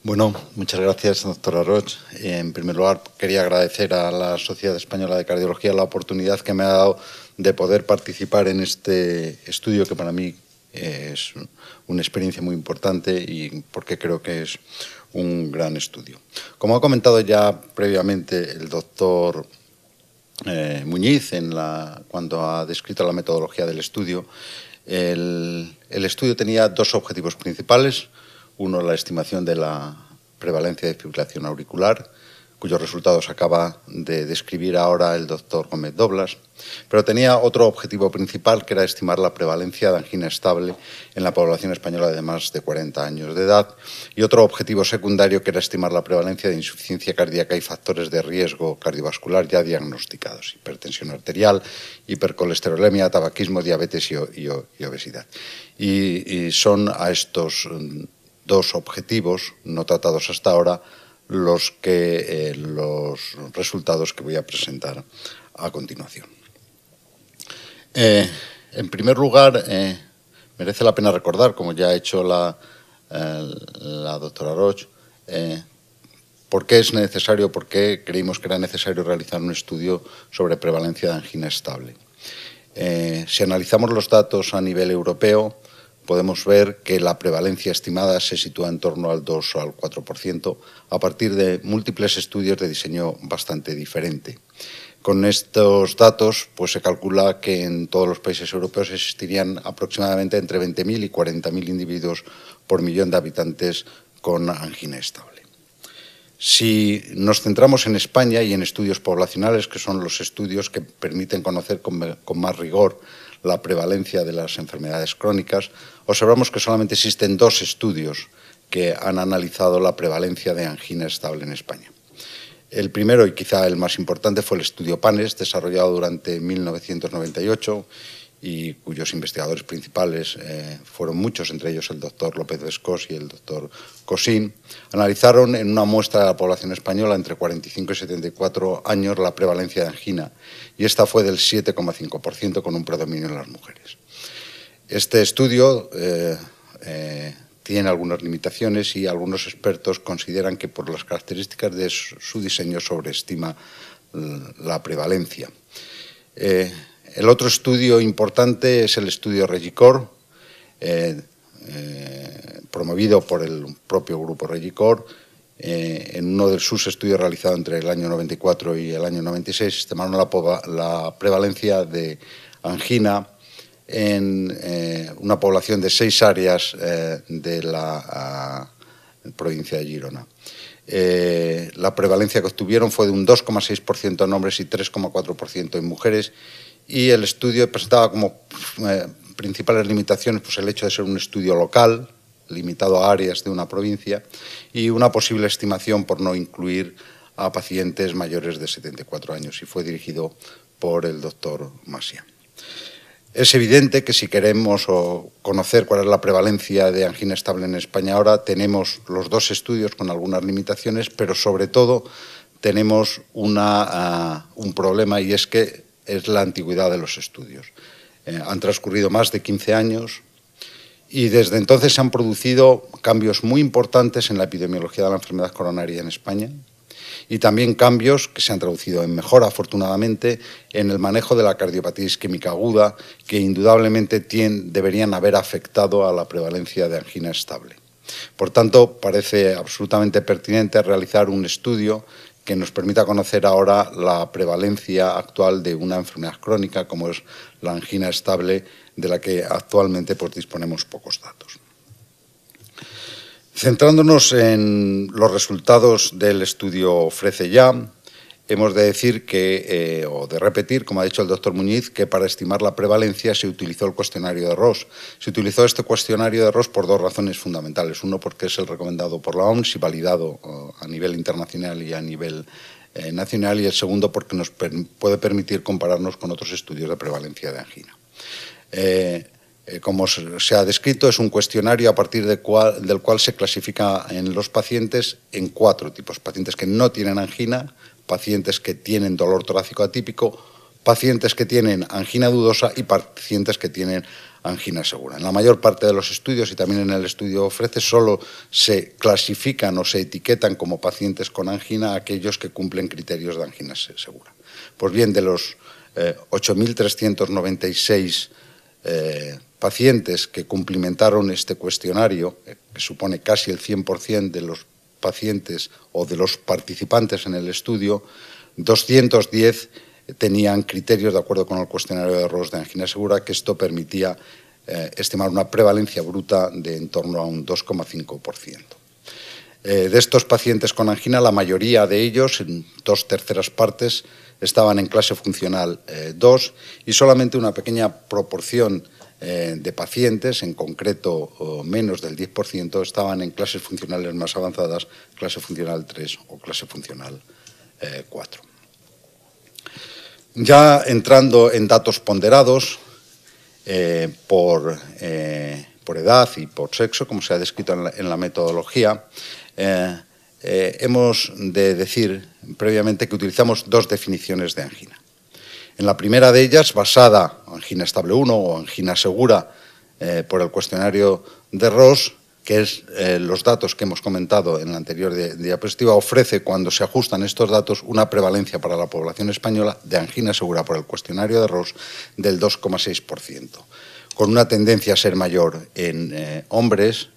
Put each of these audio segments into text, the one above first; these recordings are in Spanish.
Bueno, muchas gracias, doctora Roig. En primer lugar, quería agradecer a la Sociedad Española de Cardiología la oportunidad que me ha dado de poder participar en este estudio, que para mí es una experiencia muy importante y porque creo que es un gran estudio. Como ha comentado ya previamente el doctor Muñiz cuando ha descrito la metodología del estudio, el estudio tenía dos objetivos principales. Uno, la estimación de la prevalencia de fibrilación auricular, cuyos resultados acaba de describir ahora el doctor Gómez Doblas, pero tenía otro objetivo principal, que era estimar la prevalencia de angina estable en la población española de más de 40 años de edad, y otro objetivo secundario, que era estimar la prevalencia de insuficiencia cardíaca y factores de riesgo cardiovascular ya diagnosticados: hipertensión arterial, hipercolesterolemia, tabaquismo, diabetes y obesidad. Y son a estos dos objetivos no tratados hasta ahora los resultados que voy a presentar a continuación. En primer lugar, merece la pena recordar, como ya ha hecho la doctora Roig, por qué es necesario, por qué creímos que era necesario realizar un estudio sobre prevalencia de angina estable. Si analizamos los datos a nivel europeo, podemos ver que la prevalencia estimada se sitúa en torno al 2 o al 4%, a partir de múltiples estudios de diseño bastante diferente. Con estos datos, pues se calcula que en todos los países europeos existirían aproximadamente entre 20.000 y 40.000 individuos por millón de habitantes con angina estable. Si nos centramos en España y en estudios poblacionales, que son los estudios que permiten conocer con más rigor la prevalencia de las enfermedades crónicas, observamos que solamente existen dos estudios que han analizado la prevalencia de angina estable en España. El primero, y quizá el más importante, fue el estudio PANES, desarrollado durante 1998 y cuyos investigadores principales fueron muchos, entre ellos el doctor López Bescós y el doctor Cosín. Analizaron en una muestra de la población española entre 45 y 74 años la prevalencia de angina, y esta fue del 7,5%, con un predominio en las mujeres. Este estudio tiene algunas limitaciones y algunos expertos consideran que por las características de su diseño sobreestima la prevalencia. El otro estudio importante es el estudio REGICOR, promovido por el propio grupo REGICOR. En uno de sus estudios realizados entre el año 94 y el año 96, estimaron la prevalencia de angina en una población de 6 áreas de la provincia de Girona. La prevalencia que obtuvieron fue de un 2,6% en hombres y 3,4% en mujeres, y el estudio presentaba como principales limitaciones pues el hecho de ser un estudio local, limitado a áreas de una provincia, y una posible estimación por no incluir a pacientes mayores de 74 años, y fue dirigido por el doctor Masia. Es evidente que si queremos conocer cuál es la prevalencia de angina estable en España ahora, tenemos los dos estudios con algunas limitaciones, pero sobre todo tenemos un problema, y es que es la antigüedad de los estudios. Han transcurrido más de 15 años y desde entonces se han producido cambios muy importantes en la epidemiología de la enfermedad coronaria en España, y también cambios que se han traducido en mejora, afortunadamente, en el manejo de la cardiopatía isquémica aguda, que indudablemente deberían haber afectado a la prevalencia de angina estable. Por tanto, parece absolutamente pertinente realizar un estudio que nos permita conocer ahora la prevalencia actual de una enfermedad crónica como es la angina estable, de la que actualmente pues disponemos pocos datos. Centrándonos en los resultados del estudio FRECE-YA, hemos de decir o de repetir, como ha dicho el doctor Muñiz, que para estimar la prevalencia se utilizó el cuestionario de Ross. Se utilizó este cuestionario de Ross por dos razones fundamentales. Uno, porque es el recomendado por la OMS y validado a nivel internacional y a nivel nacional, y el segundo, porque nos puede permitir compararnos con otros estudios de prevalencia de angina. Como se ha descrito, es un cuestionario a partir del cual se clasifica en los pacientes en 4 tipos: pacientes que no tienen angina, pacientes que tienen dolor torácico atípico, pacientes que tienen angina dudosa y pacientes que tienen angina segura. En la mayor parte de los estudios, y también en el estudio OFRECE, solo se clasifican o se etiquetan como pacientes con angina aquellos que cumplen criterios de angina segura. Pues bien, de los 8.396 pacientes que cumplimentaron este cuestionario, que supone casi el 100% de los pacientes o de los participantes en el estudio, 210 tenían criterios de acuerdo con el cuestionario de Ross de angina segura, que esto permitía estimar una prevalencia bruta de en torno a un 2,5%. De estos pacientes con angina, la mayoría de ellos, en 2/3 partes, estaban en clase funcional 2 y solamente una pequeña proporción de pacientes, en concreto menos del 10%, estaban en clases funcionales más avanzadas, clase funcional 3 o clase funcional 4. Ya entrando en datos ponderados por edad y por sexo, como se ha descrito en la metodología, hemos de decir previamente que utilizamos dos definiciones de angina. En la primera de ellas, basada en angina estable 1 o angina segura por el cuestionario de Ross, que es los datos que hemos comentado en la anterior diapositiva, ofrece, cuando se ajustan estos datos, una prevalencia para la población española de angina segura por el cuestionario de Ross del 2,6%, con una tendencia a ser mayor en hombres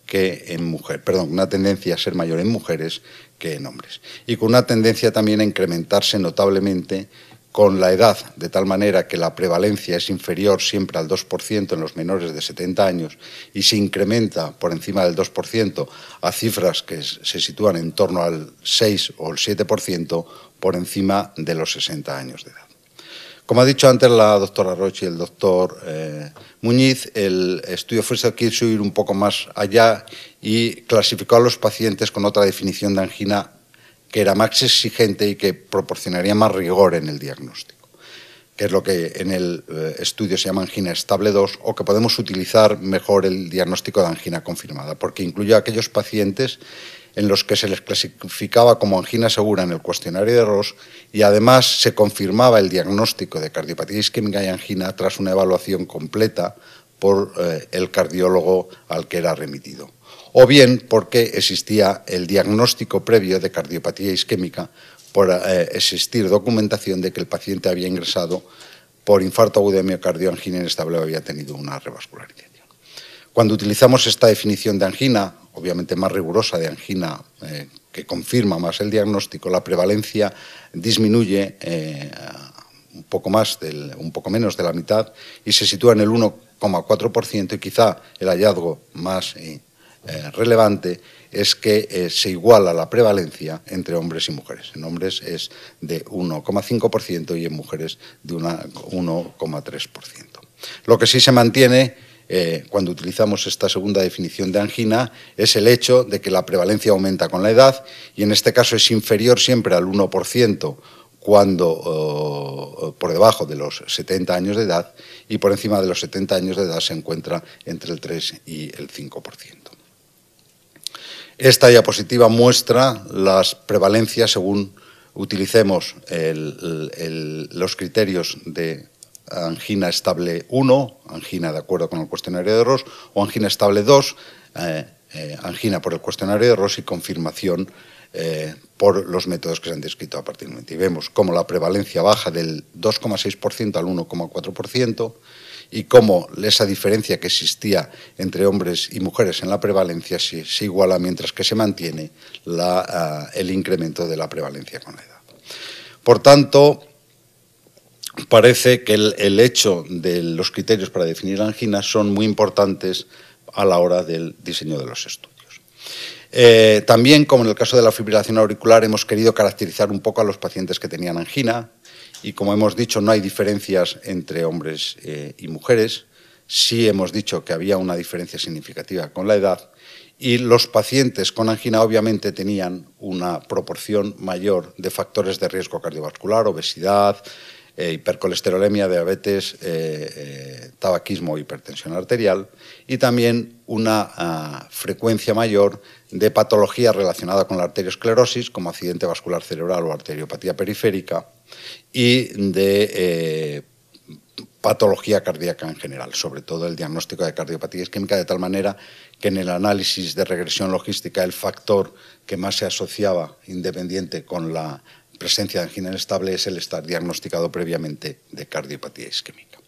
que en mujeres, perdón, una tendencia a ser mayor en mujeres que en hombres, y con una tendencia también a incrementarse notablemente con la edad, de tal manera que la prevalencia es inferior siempre al 2% en los menores de 70 años y se incrementa por encima del 2% a cifras que se sitúan en torno al 6 o el 7% por encima de los 60 años de edad. Como ha dicho antes la doctora Roig y el doctor Muñiz, el estudio OFRECE quiso ir un poco más allá y clasificó a los pacientes con otra definición de angina que era más exigente y que proporcionaría más rigor en el diagnóstico, que es lo que en el estudio se llama angina estable 2, o que podemos utilizar mejor el diagnóstico de angina confirmada, porque incluye a aquellos pacientes en los que se les clasificaba como angina segura en el cuestionario de Ross y además se confirmaba el diagnóstico de cardiopatía isquémica y angina tras una evaluación completa por el cardiólogo al que era remitido, o bien porque existía el diagnóstico previo de cardiopatía isquémica por existir documentación de que el paciente había ingresado por infarto agudo de miocardio, angina inestable o había tenido una revascularización. Cuando utilizamos esta definición de angina, obviamente más rigurosa de angina, que confirma más el diagnóstico, la prevalencia disminuye un poco menos de la mitad y se sitúa en el 1,4%, y quizá el hallazgo más relevante es que se iguala la prevalencia entre hombres y mujeres. En hombres es de 1,5% y en mujeres de 1,3%. Lo que sí se mantiene cuando utilizamos esta segunda definición de angina es el hecho de que la prevalencia aumenta con la edad y en este caso es inferior siempre al 1% cuando por debajo de los 70 años de edad, y por encima de los 70 años de edad se encuentra entre el 3 y el 5%. Esta diapositiva muestra las prevalencias según utilicemos los criterios de angina estable 1, angina de acuerdo con el cuestionario de Ross, o angina estable 2, angina por el cuestionario de Ross y confirmación por los métodos que se han descrito a partir del momento. Y vemos cómo la prevalencia baja del 2,6% al 1,4% y cómo esa diferencia que existía entre hombres y mujeres en la prevalencia se iguala, mientras que se mantiene el incremento de la prevalencia con la edad. Por tanto, parece que el hecho de los criterios para definir angina son muy importantes a la hora del diseño de los estudios. También, como en el caso de la fibrilación auricular, hemos querido caracterizar un poco a los pacientes que tenían angina y, como hemos dicho, no hay diferencias entre hombres y mujeres. Sí hemos dicho que había una diferencia significativa con la edad y los pacientes con angina obviamente tenían una proporción mayor de factores de riesgo cardiovascular, obesidad, hipercolesterolemia, diabetes, tabaquismo o hipertensión arterial, y también una frecuencia mayor de patología relacionada con la arteriosclerosis, como accidente vascular cerebral o arteriopatía periférica, y de patología cardíaca en general, sobre todo el diagnóstico de cardiopatía isquémica, de tal manera que en el análisis de regresión logística el factor que más se asociaba independiente con la presencia de angina inestable es el estar diagnosticado previamente de cardiopatía isquémica.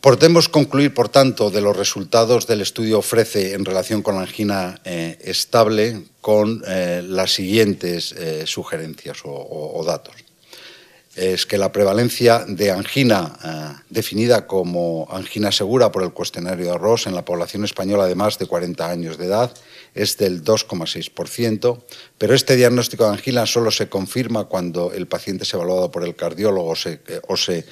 Podemos concluir, por tanto, de los resultados del estudio OFRECE en relación con la angina estable con las siguientes sugerencias o datos. Es que la prevalencia de angina, definida como angina segura por el cuestionario de Ross en la población española de más de 40 años de edad, es del 2,6%, pero este diagnóstico de angina solo se confirma cuando el paciente es evaluado por el cardiólogo o se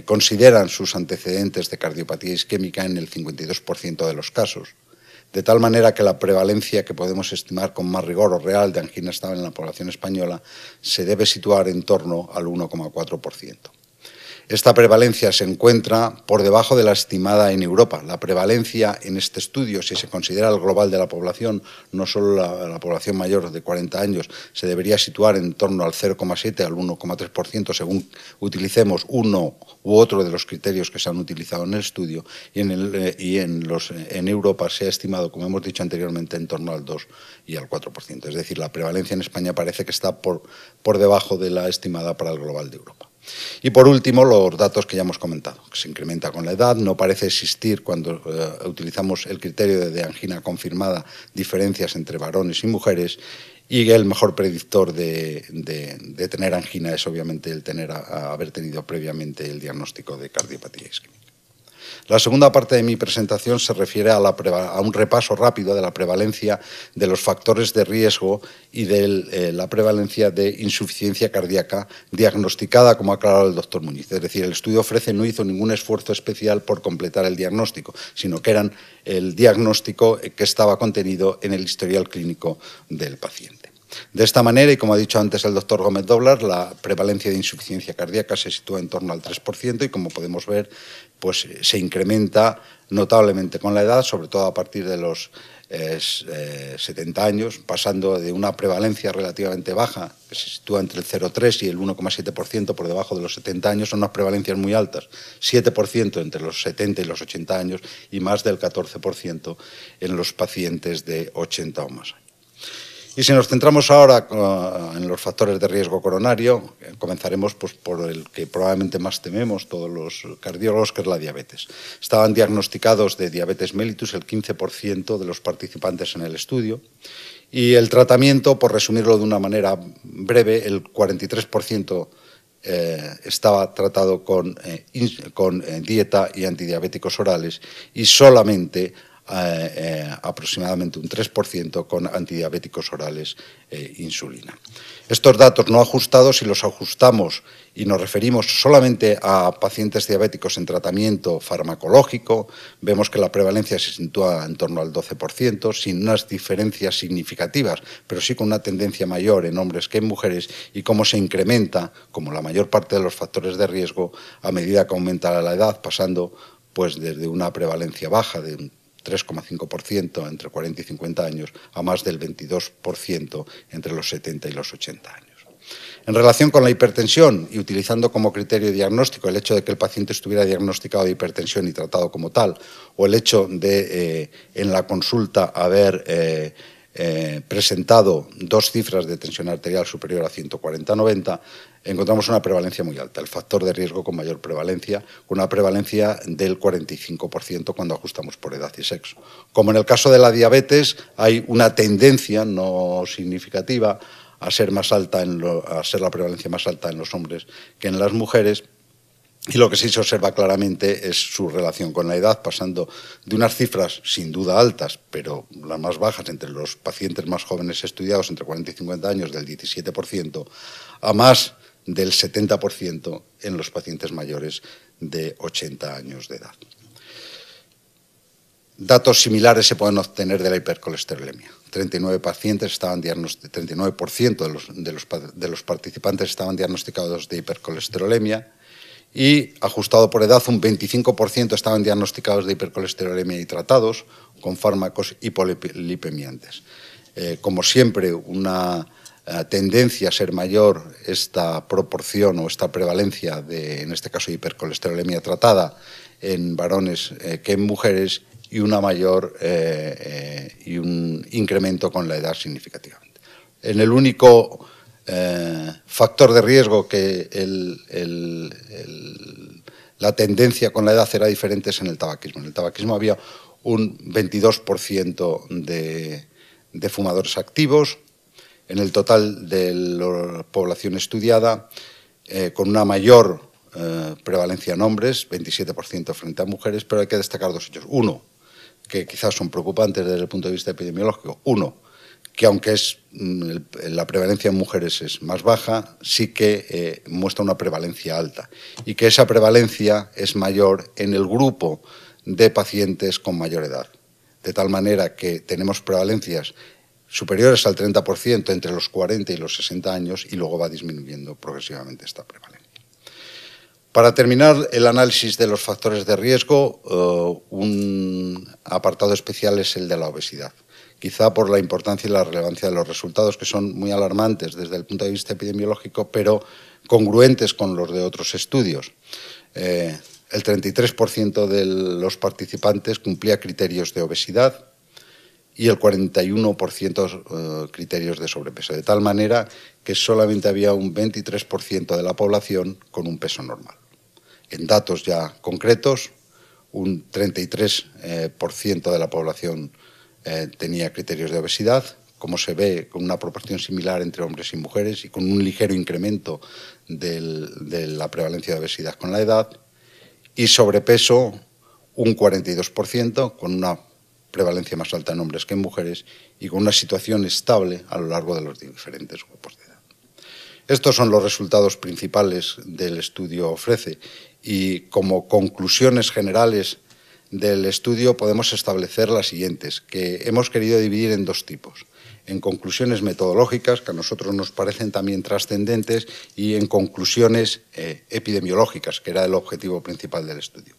consideran sus antecedentes de cardiopatía isquémica en el 52% de los casos. De tal manera que la prevalencia que podemos estimar con más rigor o real de angina estable en la población española se debe situar en torno al 1,4%. Esta prevalencia se encuentra por debajo de la estimada en Europa. La prevalencia en este estudio, si se considera el global de la población, no solo la población mayor de 40 años, se debería situar en torno al 0,7 al 1,3% según utilicemos uno u otro de los criterios que se han utilizado en el estudio, y en Europa se ha estimado, como hemos dicho anteriormente, en torno al 2 y al 4%. Es decir, la prevalencia en España parece que está por debajo de la estimada para el global de Europa. Y por último, los datos que ya hemos comentado, que se incrementa con la edad, no parece existir cuando utilizamos el criterio de angina confirmada diferencias entre varones y mujeres, y el mejor predictor de tener angina es obviamente el haber tenido previamente el diagnóstico de cardiopatía isquémica. La segunda parte de mi presentación se refiere a un repaso rápido de la prevalencia de los factores de riesgo y de la prevalencia de insuficiencia cardíaca diagnosticada, como ha aclarado el doctor Muñiz. Es decir, el estudio OFRECE no hizo ningún esfuerzo especial por completar el diagnóstico, sino que eran el diagnóstico que estaba contenido en el historial clínico del paciente. De esta manera, y como ha dicho antes el doctor Gómez Doblar, la prevalencia de insuficiencia cardíaca se sitúa en torno al 3% y, como podemos ver, pues se incrementa notablemente con la edad, sobre todo a partir de los 70 años, pasando de una prevalencia relativamente baja, que se sitúa entre el 0,3 y el 1,7% por debajo de los 70 años, son unas prevalencias muy altas, 7% entre los 70 y los 80 años y más del 14% en los pacientes de 80 o más años. Y si nos centramos ahora en los factores de riesgo coronario, comenzaremos pues, por el que probablemente más tememos todos los cardiólogos, que es la diabetes. Estaban diagnosticados de diabetes mellitus el 15% de los participantes en el estudio, y el tratamiento, por resumirlo de una manera breve, el 43% estaba tratado con dieta y antidiabéticos orales, y solamente aproximadamente un 3% con antidiabéticos orales e insulina. Estos datos no ajustados, si los ajustamos y nos referimos solamente a pacientes diabéticos en tratamiento farmacológico, vemos que la prevalencia se sitúa en torno al 12%, sin unas diferencias significativas, pero sí con una tendencia mayor en hombres que en mujeres, y cómo se incrementa, como la mayor parte de los factores de riesgo, a medida que aumenta la edad, pasando pues desde una prevalencia baja de un 3,5% entre 40 y 50 años a más del 22% entre los 70 y los 80 años. En relación con la hipertensión, y utilizando como criterio diagnóstico el hecho de que el paciente estuviera diagnosticado de hipertensión y tratado como tal, o el hecho de en la consulta haber presentado dos cifras de tensión arterial superior a 140/90, encontramos una prevalencia muy alta, el factor de riesgo con mayor prevalencia, con una prevalencia del 45% cuando ajustamos por edad y sexo. Como en el caso de la diabetes, hay una tendencia no significativa a ser la prevalencia más alta en los hombres que en las mujeres. Y lo que sí se observa claramente es su relación con la edad, pasando de unas cifras sin duda altas, pero las más bajas entre los pacientes más jóvenes estudiados, entre 40 y 50 años, del 17%, a más del 70% en los pacientes mayores de 80 años de edad. Datos similares se pueden obtener de la hipercolesterolemia. 39% de los participantes estaban diagnosticados de hipercolesterolemia, y ajustado por edad un 25% estaban diagnosticados de hipercolesterolemia y tratados con fármacos hipolipemiantes. Como siempre, una tendencia a ser mayor esta proporción o esta prevalencia de, en este caso, hipercolesterolemia tratada en varones que en mujeres, y una mayor y un incremento con la edad significativamente. En el único factor de riesgo que la tendencia con la edad era diferente es en el tabaquismo. En el tabaquismo había un 22% de fumadores activos en el total de la población estudiada, con una mayor prevalencia en hombres, 27% frente a mujeres, pero hay que destacar dos hechos. Uno, que quizás son preocupantes desde el punto de vista epidemiológico. Uno, que aunque la prevalencia en mujeres es más baja, sí que muestra una prevalencia alta, y que esa prevalencia es mayor en el grupo de pacientes con mayor edad, de tal manera que tenemos prevalencias superiores al 30% entre los 40 y los 60 años, y luego va disminuyendo progresivamente esta prevalencia. Para terminar el análisis de los factores de riesgo, un apartado especial es el de la obesidad, quizá por la importancia y la relevancia de los resultados, que son muy alarmantes desde el punto de vista epidemiológico, pero congruentes con los de otros estudios. El 33% de los participantes cumplía criterios de obesidad y el 41% criterios de sobrepeso, de tal manera que solamente había un 23% de la población con un peso normal. En datos ya concretos, un 33% de la población tenía criterios de obesidad, como se ve, con una proporción similar entre hombres y mujeres y con un ligero incremento de la prevalencia de obesidad con la edad, y sobrepeso un 42%, con una prevalencia más alta en hombres que en mujeres y con una situación estable a lo largo de los diferentes grupos de edad. Estos son los resultados principales del estudio OFRECE, y como conclusiones generales del estudio podemos establecer las siguientes, que hemos querido dividir en dos tipos: en conclusiones metodológicas, que a nosotros nos parecen también trascendentes, y en conclusiones epidemiológicas, que era el objetivo principal del estudio.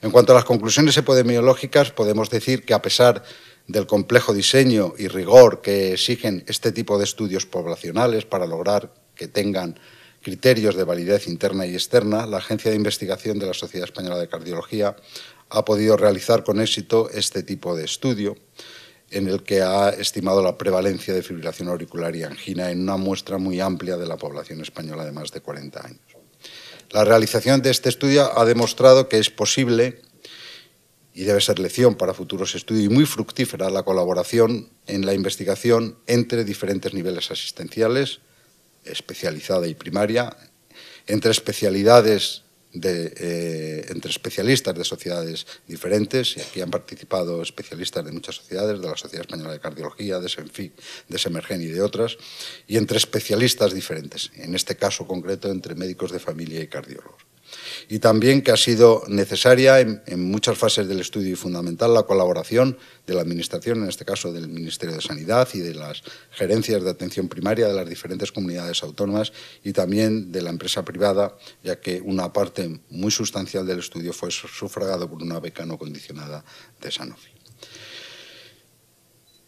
En cuanto a las conclusiones epidemiológicas, podemos decir que, a pesar del complejo diseño y rigor que exigen este tipo de estudios poblacionales para lograr que tengan criterios de validez interna y externa, la Agencia de Investigación de la Sociedad Española de Cardiología ha podido realizar con éxito este tipo de estudio, en el que ha estimado la prevalencia de fibrilación auricular y angina en una muestra muy amplia de la población española de más de 40 años. La realización de este estudio ha demostrado que es posible, y debe ser lección para futuros estudios, y muy fructífera la colaboración en la investigación entre diferentes niveles asistenciales, especializada y primaria, entre especialidades entre especialistas de sociedades diferentes, y aquí han participado especialistas de muchas sociedades, de la Sociedad Española de Cardiología, de SEMFIC, de SEMERGEN y de otras, y entre especialistas diferentes, en este caso concreto entre médicos de familia y cardiólogos. Y también que ha sido necesaria en muchas fases del estudio y fundamental la colaboración de la Administración, en este caso del Ministerio de Sanidad y de las gerencias de atención primaria de las diferentes comunidades autónomas, y también de la empresa privada, ya que una parte muy sustancial del estudio fue sufragado por una beca no condicionada de Sanofi.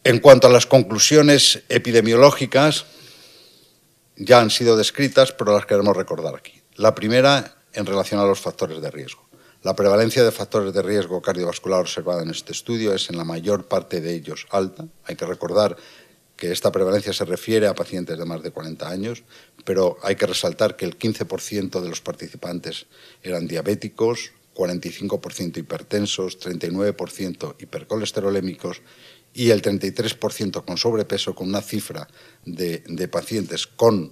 En cuanto a las conclusiones epidemiológicas, ya han sido descritas, pero las queremos recordar aquí. La primera, en relación a los factores de riesgo. La prevalencia de factores de riesgo cardiovascular observada en este estudio es en la mayor parte de ellos alta. Hay que recordar que esta prevalencia se refiere a pacientes de más de 40 años, pero hay que resaltar que el 15% de los participantes eran diabéticos, 45% hipertensos, 39% hipercolesterolémicos y el 33% con sobrepeso, con una cifra de pacientes con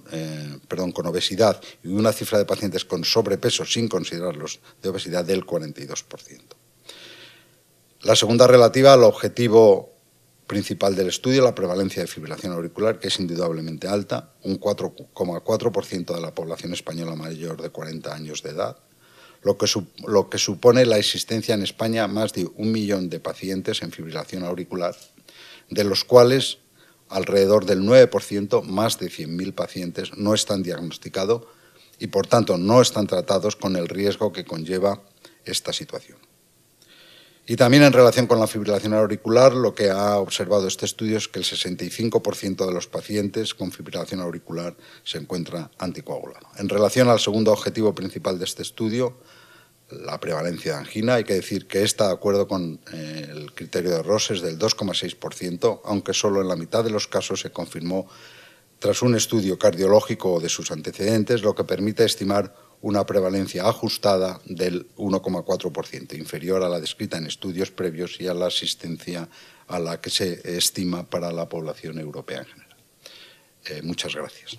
obesidad y una cifra de pacientes con sobrepeso, sin considerarlos de obesidad, del 42%. La segunda, relativa al objetivo principal del estudio, la prevalencia de fibrilación auricular, que es indudablemente alta, un 4,4% de la población española mayor de 40 años de edad, lo que supone la existencia en España más de 1 millón de pacientes en fibrilación auricular, de los cuales alrededor del 9%, más de 100.000 pacientes, no están diagnosticados y, por tanto, no están tratados con el riesgo que conlleva esta situación. Y también en relación con la fibrilación auricular, lo que ha observado este estudio es que el 65% de los pacientes con fibrilación auricular se encuentra anticoagulado. En relación al segundo objetivo principal de este estudio, la prevalencia de angina, hay que decir que está de acuerdo con el criterio de Rosses del 2,6%, aunque solo en la mitad de los casos se confirmó tras un estudio cardiológico de sus antecedentes, lo que permite estimar una prevalencia ajustada del 1,4%, inferior a la descrita en estudios previos y a la asistencia a la que se estima para la población europea en general. Muchas gracias.